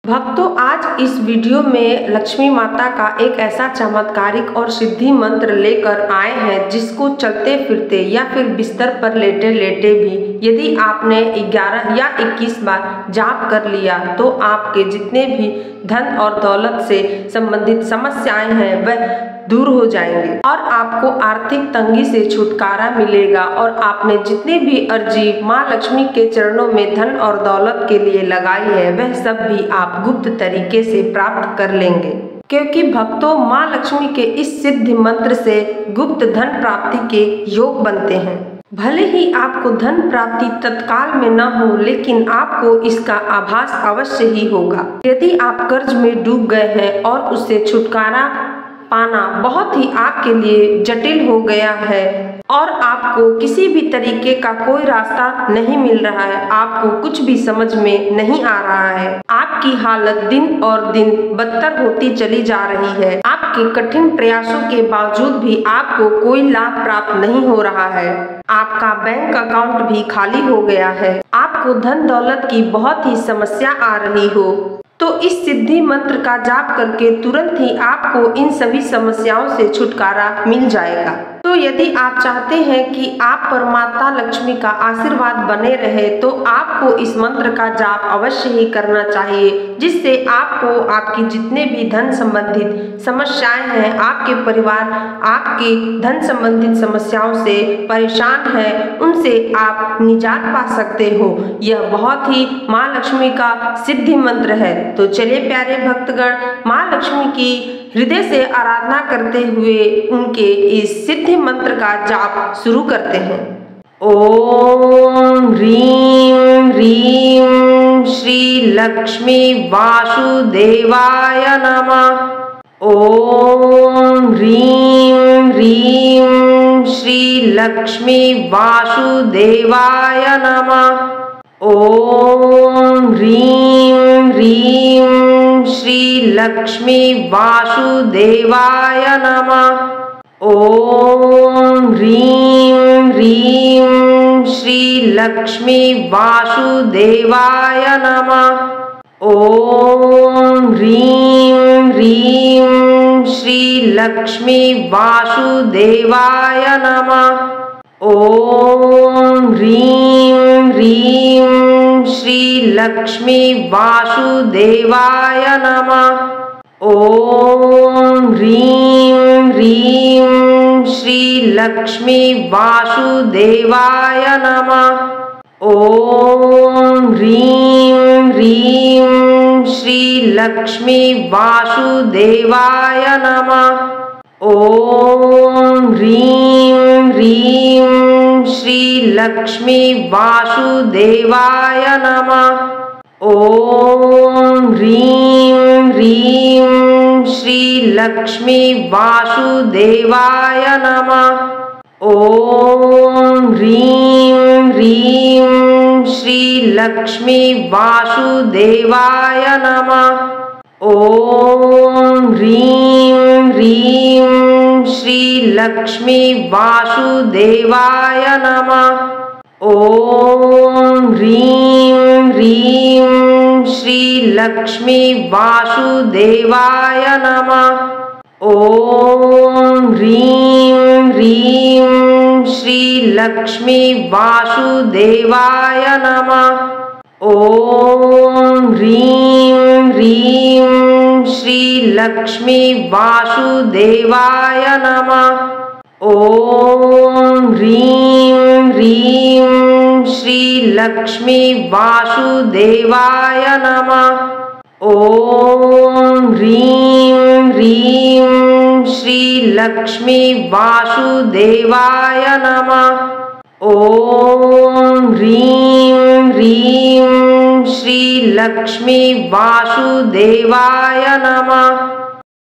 भक्तों, आज इस वीडियो में लक्ष्मी माता का एक ऐसा चमत्कारिक और सिद्धि मंत्र लेकर आए हैं जिसको चलते फिरते या फिर बिस्तर पर लेटे लेटे भी यदि आपने 11 या 21 बार जाप कर लिया तो आपके जितने भी धन और दौलत से संबंधित समस्याएं हैं वह दूर हो जाएंगे और आपको आर्थिक तंगी से छुटकारा मिलेगा और आपने जितनी भी अर्जी माँ लक्ष्मी के चरणों में धन और दौलत के लिए लगाई है वह सब भी आप गुप्त तरीके से प्राप्त कर लेंगे, क्योंकि भक्तों माँ लक्ष्मी के इस सिद्ध मंत्र से गुप्त धन प्राप्ति के योग बनते हैं। भले ही आपको धन प्राप्ति तत्काल में न हो, लेकिन आपको इसका आभास अवश्य ही होगा। यदि आप कर्ज में डूब गए हैं और उससे छुटकारा पाना बहुत ही आपके लिए जटिल हो गया है और आपको किसी भी तरीके का कोई रास्ता नहीं मिल रहा है, आपको कुछ भी समझ में नहीं आ रहा है, आपकी हालत दिन और दिन बदतर होती चली जा रही है, आपके कठिन प्रयासों के बावजूद भी आपको कोई लाभ प्राप्त नहीं हो रहा है, आपका बैंक अकाउंट भी खाली हो गया है, आपको धन दौलत की बहुत ही समस्या आ रही हो, तो इस सिद्धि मंत्र का जाप करके तुरंत ही आपको इन सभी समस्याओं से छुटकारा मिल जाएगा। तो यदि आप चाहते हैं कि आप पर माता लक्ष्मी का आशीर्वाद बने रहे तो आपको इस मंत्र का जाप अवश्य ही करना चाहिए, जिससे आपको आपकी जितने भी धन संबंधित समस्याएं हैं, आपके परिवार आपके धन संबंधित समस्याओं से परेशान है उनसे आप निजात पा सकते हो। यह बहुत ही माँ लक्ष्मी का सिद्धि मंत्र है। तो चलिए प्यारे भक्तगण, माँ लक्ष्मी की हृदय से आराधना करते हुए उनके इस सिद्धि मंत्र का जाप शुरू करते हैं। ओम ह्रीं ह्रीं श्री लक्ष्मी वासुदेवाय नमः। ओम ह्रीं ह्रीं श्री लक्ष्मी वासुदेवाय नमः। ओम ह्रीं ह्रीं श्री लक्ष्मी वासुदेवाय नमः। ओम ह्रीं ह्रीं श्री लक्ष्मी वासुदेवाय नमः। ओम ह्रीं ह्रीं श्री लक्ष्मी वासुदेवाय नमः। ओम ह्रीं ह्रीं श्री लक्ष्मी वासुदेवाय नमः। ओम ह्रीं ह्रीं श्री लक्ष्मी वासुदेवाय नमः। ओम ह्रीं ह्रीं श्री लक्ष्मी वासुदेवाय नमः। ओम ह्रीं ह्रीं श्री लक्ष्मी वासुदेवाय नमः। ओम ह्रीं ह्रीं श्री लक्ष्मी वासुदेवाय नमः। ओम ह्रीं ह्रीं श्री लक्ष्मी वासुदेवाय नमः। ओम ह्रीं ह्रीं श्री लक्ष्मी वासुदेवाय नमः। ओम ह्रीं ह्रीं श्री लक्ष्मी वासुदेवाय नमः। ओम ह्रीं ह्रीं श्री लक्ष्मी वासुदेवाय नमः। ओम ह्रीं ह्रीं श्री लक्ष्मी वासुदेवाय नमः। ओम ह्रीं ह्रीं श्री लक्ष्मी वासुदेवाय नमः। ओम ह्रीं ह्रीं श्री लक्ष्मी वासुदेवाय नमः। ओम ह्रीं ह्रीं श्री लक्ष्मी वासुदेवाय नमः।